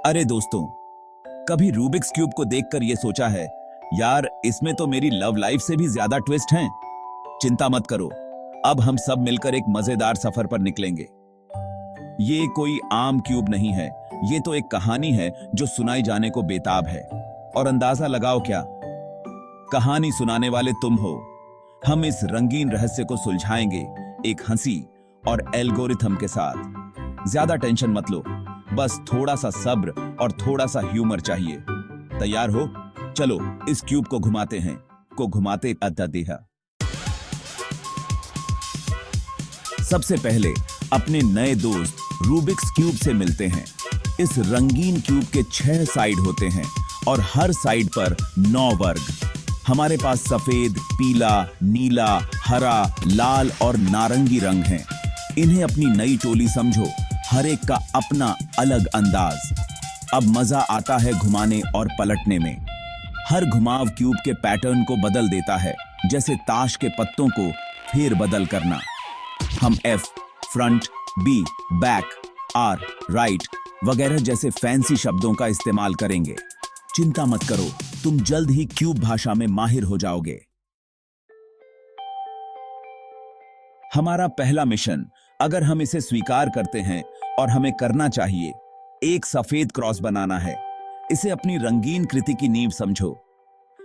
अरे दोस्तों, कभी रूबिक्स क्यूब को देखकर ये सोचा है, यार इसमें तो मेरी लव लाइफ से भी ज्यादा ट्विस्ट हैं। चिंता मत करो, अब हम सब मिलकर एक मजेदार सफर पर निकलेंगे। ये कोई आम क्यूब नहीं है, ये तो एक कहानी है जो सुनाई जाने को बेताब है। और अंदाजा लगाओ क्या, कहानी सुनाने वाले तुम हो। हम इस रंगीन रहस्य को सुलझाएंगे एक हंसी और एल्गोरिथम के साथ। ज्यादा टेंशन मत लो, बस थोड़ा सा सब्र और थोड़ा सा ह्यूमर चाहिए। तैयार हो? चलो इस क्यूब को घुमाते हैं, अद्ददेहा। सबसे पहले अपने नए दोस्त रूबिक्स क्यूब से मिलते हैं। इस रंगीन क्यूब के 6 साइड होते हैं और हर साइड पर 9 वर्ग। हमारे पास सफेद, पीला, नीला, हरा, लाल और नारंगी रंग हैं। इन्हें अपनी नई टोली समझो, हर एक का अपना अलग अंदाज। अब मजा आता है घुमाने और पलटने में। हर घुमाव क्यूब के पैटर्न को बदल देता है, जैसे ताश के पत्तों को फेर बदल करना। हम F front, B back, R right वगैरह जैसे फैंसी शब्दों का इस्तेमाल करेंगे। चिंता मत करो, तुम जल्द ही क्यूब भाषा में माहिर हो जाओगे। हमारा पहला मिशन, अगर हम इसे स्वीकार करते हैं और हमें करना चाहिए, एक सफेद क्रॉस बनाना है। इसे अपनी रंगीन कृति की नींव समझो।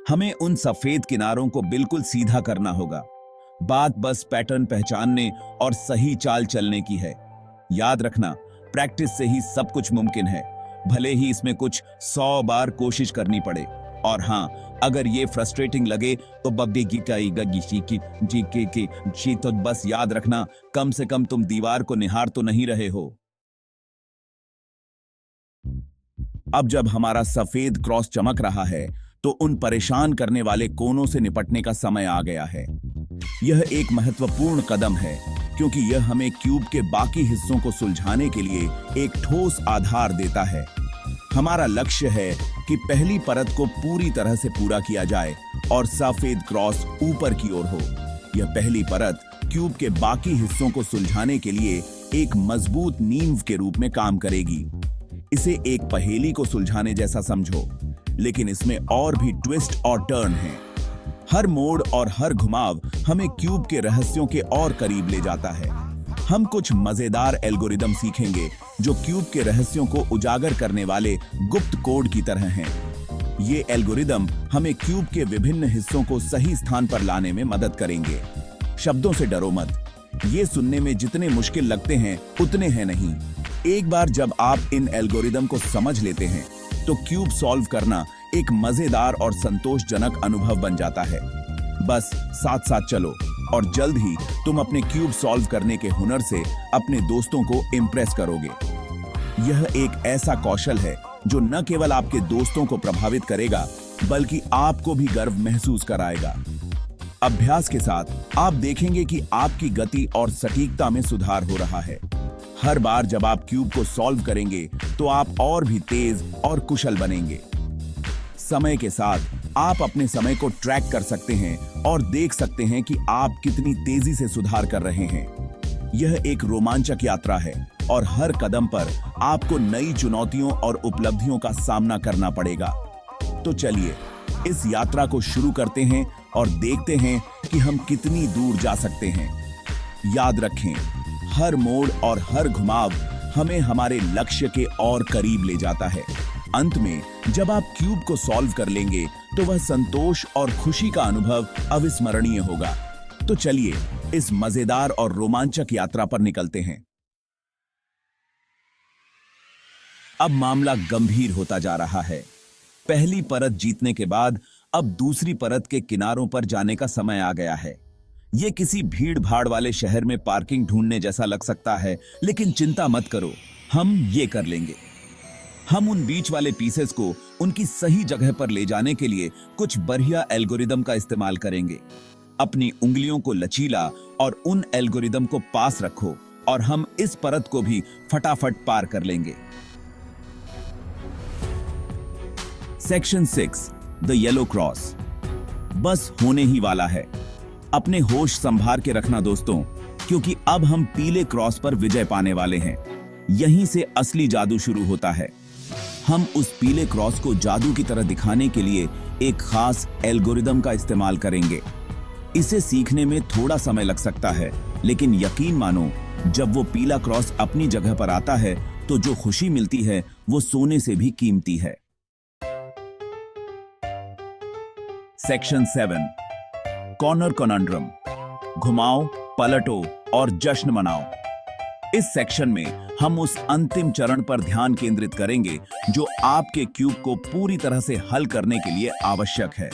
हमें उन सफेद किनारों को बिल्कुल सीधा करना होगा। बात बस पैटर्न पहचानने और सही चाल चलने की है। याद रखना, प्रैक्टिस से ही सब कुछ मुमकिन है, भले ही इसमें कुछ 100 बार कोशिश करनी पड़े। और हाँ, अगर ये फ्रस्ट्रेटिंग लगे तो तो बस याद रखना, कम से कम तुम दीवार को निहार तो नहीं रहे हो। अब जब हमारा सफेद क्रॉस चमक रहा है, तो उन परेशान करने वाले कोनों से निपटने का समय आ गया है। यह एक महत्वपूर्ण कदम है, क्योंकि यह हमें क्यूब के बाकी हिस्सों को सुलझाने के लिए एक ठोस आधार देता है। हमारा लक्ष्य है कि पहली परत को पूरी तरह से पूरा किया जाए और सफेद क्रॉस ऊपर की ओर हो। यह पहली परत क्यूब के बाकी हिस्सों को सुलझाने के लिए एक मजबूत नींव के रूप में काम करेगी। इसे एक पहेली को सुलझाने जैसा समझो, लेकिन इसमें और भी ट्विस्ट और टर्न हैं। हर मोड़ और हर घुमाव हमें क्यूब के रहस्यों के और करीब ले जाता है। हम कुछ मजेदार एल्गोरिदम सीखेंगे जो क्यूब के रहस्यों को उजागर करने वाले गुप्त कोड की तरह हैं। ये एल्गोरिदम हमें क्यूब के विभिन्न हिस्सों को सही स्थान पर लाने में मदद करेंगे। शब्दों से डरो मत, ये सुनने में जितने मुश्किल लगते हैं उतने हैं नहीं। एक बार जब आप इन एल्गोरिदम को समझ लेते हैं, तो क्यूब सॉल्व करना एक मजेदार और संतोषजनक अनुभव बन जाता है। बस साथ साथ चलो और जल्द ही तुम अपने क्यूब सॉल्व करने के हुनर से अपने दोस्तों को इम्प्रेस करोगे। यह एक ऐसा कौशल है जो न केवल आपके दोस्तों को प्रभावित करेगा, बल्कि आपको भी गर्व महसूस कराएगा। अभ्यास के साथ आप देखेंगे कि आपकी गति और सटीकता में सुधार हो रहा है। हर बार जब आप क्यूब को सॉल्व करेंगे, तो आप और भी तेज और कुशल बनेंगे। समय के साथ आप अपने समय को ट्रैक कर सकते हैं और देख सकते हैं कि आप कितनी तेजी से सुधार कर रहे हैं। यह एक रोमांचक यात्रा है और हर कदम पर आपको नई चुनौतियों और उपलब्धियों का सामना करना पड़ेगा। तो चलिए इस यात्रा को शुरू करते हैं और देखते हैं कि हम कितनी दूर जा सकते हैं। याद रखें, हर मोड़ और हर घुमाव हमें हमारे लक्ष्य के और करीब ले जाता है। अंत में जब आप क्यूब को सॉल्व कर लेंगे, तो वह संतोष और खुशी का अनुभव अविस्मरणीय होगा। तो चलिए इस मजेदार और रोमांचक यात्रा पर निकलते हैं। अब मामला गंभीर होता जा रहा है। पहली परत जीतने के बाद अब दूसरी परत के किनारों पर जाने का समय आ गया है। यह किसी भीड़ भाड़ वाले शहर में पार्किंग ढूंढने जैसा लग सकता है, लेकिन चिंता मत करो, हम ये कर लेंगे। हम उन बीच वाले पीसेस को उनकी सही जगह पर ले जाने के लिए कुछ बढ़िया एल्गोरिदम का इस्तेमाल करेंगे। अपनी उंगलियों को लचीला और उन एल्गोरिदम को पास रखो और हम इस परत को भी फटाफट पार कर लेंगे। सेक्शन 6, द येलो क्रॉस बस होने ही वाला है। अपने होश संभाल के रखना दोस्तों, क्योंकि अब हम पीले क्रॉस पर विजय पाने वाले हैं। यहीं से असली जादू शुरू होता है। हम उस पीले क्रॉस को जादू की तरह दिखाने के लिए एक खास एल्गोरिदम का इस्तेमाल करेंगे। इसे सीखने में थोड़ा समय लग सकता है, लेकिन यकीन मानो, जब वो पीला क्रॉस अपनी जगह पर आता है तो जो खुशी मिलती है वो सोने से भी कीमती है। Section 7, corner conundrum. घुमाओ, पलटो और जश्न मनाओ। इस सेक्शन में हम उस अंतिम चरण पर ध्यान केंद्रित करेंगे जो आपके क्यूब को पूरी तरह से हल करने के लिए आवश्यक है।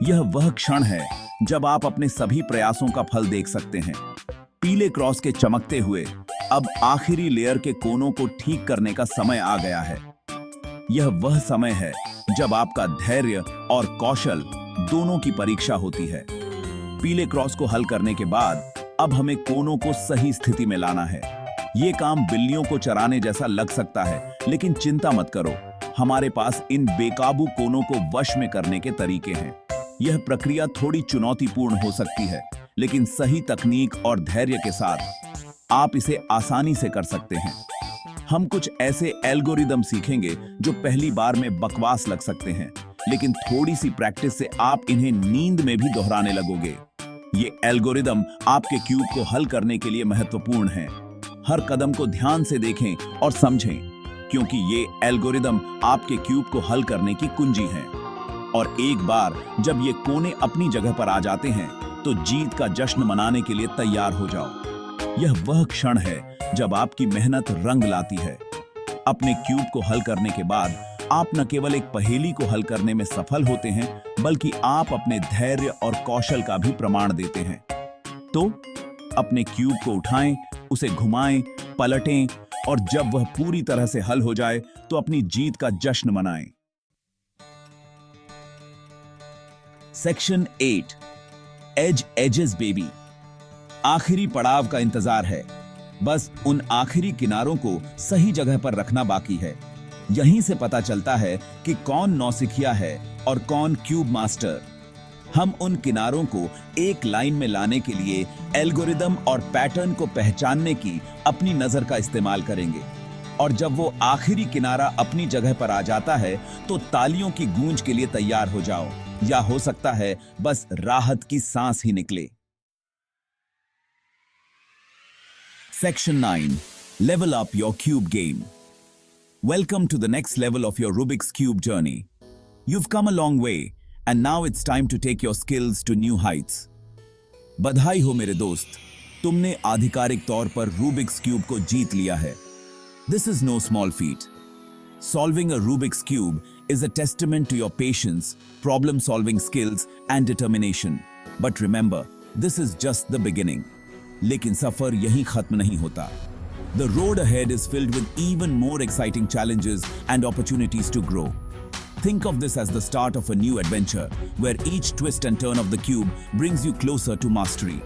यह वह क्षण है जब आप अपने सभी प्रयासों का फल देख सकते हैं। पीले क्रॉस के चमकते हुए अब आखिरी लेयर के कोनों को ठीक करने का समय आ गया है। यह वह समय है जब आपका धैर्य और कौशल दोनों की परीक्षा होती है। पीले क्रॉस को हल करने के बाद अब हमें कोनों को सही स्थिति में लाना है। ये काम बिल्लियों को चराने जैसा लग सकता है, लेकिन चिंता मत करो, हमारे पास इन बेकाबू कोनों को वश में करने के तरीके हैं। यह प्रक्रिया थोड़ी चुनौतीपूर्ण हो सकती है, लेकिन सही तकनीक और धैर्य के साथ आप इसे आसानी से कर सकते हैं। हम कुछ ऐसे एल्गोरिदम सीखेंगे जो पहली बार में बकवास लग सकते हैं, लेकिन थोड़ी सी प्रैक्टिस से आप इन्हें नींद में भी दोहराने लगोगे। ये एल्गोरिदम आपके क्यूब को हल करने के लिए महत्वपूर्ण हैं। हर कदम को ध्यान से देखें और समझें, क्योंकि ये एल्गोरिदम आपके क्यूब को हल करने की कुंजी है। और एक बार जब ये कोने अपनी जगह पर आ जाते हैं तो जीत का जश्न मनाने के लिए तैयार हो जाओ। यह वह क्षण है जब आपकी मेहनत रंग लाती है। अपने क्यूब को हल करने के बाद आप न केवल एक पहेली को हल करने में सफल होते हैं, बल्कि आप अपने धैर्य और कौशल का भी प्रमाण देते हैं। तो अपने क्यूब को उठाएं, उसे घुमाएं, पलटें और जब वह पूरी तरह से हल हो जाए तो अपनी जीत का जश्न मनाएं। Section 8, age ages baby. आखिरी पड़ाव का इंतजार है। बस उन आखिरी किनारों को सही जगह पर रखना बाकी है। यहीं से पता चलता है कि कौन नौसिखिया है और कौन क्यूब मास्टर। हम उन किनारों को एक लाइन में लाने के लिए एल्गोरिदम और पैटर्न को पहचानने की अपनी नजर का इस्तेमाल करेंगे। और जब वो आखिरी किनारा अपनी जगह पर आ जाता है तो तालियों की गूंज के लिए तैयार हो जाओ, या हो सकता है बस राहत की सांस ही निकले। Section 9, Level up your cube game. Welcome to the next level of your Rubik's Cube journey. You've come a long way, and now it's time to take your skills to new heights. बधाई हो मेरे दोस्त, तुमने आधिकारिक तौर पर Rubik's Cube को जीत लिया है। This is no small feat. Solving a Rubik's Cube is a testament to your patience, problem-solving skills, and determination. But remember, this is just the beginning. लेकिन सफर यहीं खत्म नहीं होता। The road ahead is filled with even more exciting challenges and opportunities to grow. Think of this as the start of a new adventure, where each twist and turn of the cube brings you closer to mastery.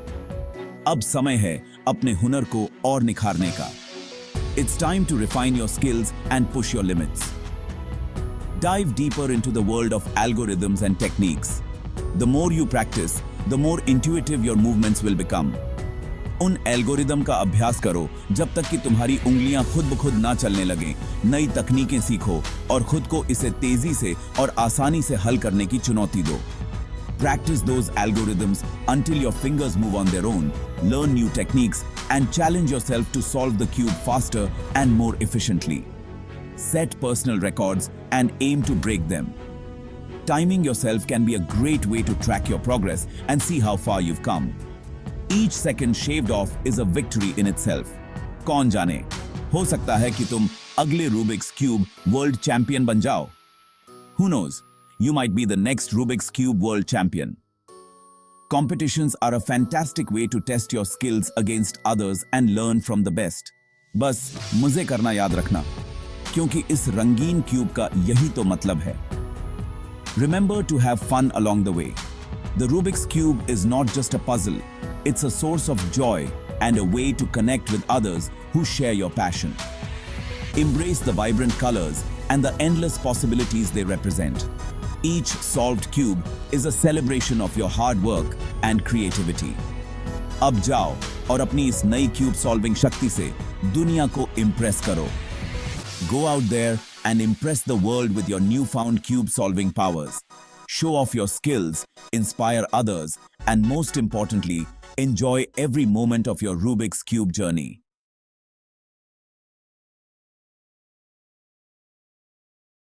अब समय है अपने हुनर को और निखारने का। It's time to refine your skills and push your limits. Dive deeper into the world of algorithms and techniques. The more you practice, the more intuitive your movements will become. उन एल्गोरिदम का अभ्यास करो जब तक कि तुम्हारी उंगलियां खुद ब खुद ना चलने लगें। नई तकनीकें सीखो और खुद को इसे तेजी से और आसानी से हल करने की चुनौती दो। Practice those algorithms until your fingers move on their own. Learn new techniques and challenge yourself to solve the cube faster and more efficiently. Set personal records and aim to break them. Timing yourself can be a great way to track your progress and see how far you've come. Each second shaved off is a victory in itself. कौन जाने, हो सकता है कि तुम अगले Rubik's Cube World Champion बन जाओ. Who knows? You might be the next Rubik's Cube World Champion. Competitions are a fantastic way to test your skills against others and learn from the best. बस मजे करना याद रखना, क्योंकि इस रंगीन क्यूब का यही तो मतलब है. Remember to have fun along the way. The Rubik's Cube is not just a puzzle. It's a source of joy and a way to connect with others who share your passion. Embrace the vibrant colors and the endless possibilities they represent. Each solved cube is a celebration of your hard work and creativity. अब जाओ और अपनी इस नई cube solving शक्ति से दुनिया को इम्प्रेस करो. Go out there and impress the world with your newfound cube solving powers. Show off your skills, inspire others, and most importantly, enjoy every moment of your Rubik's Cube journey.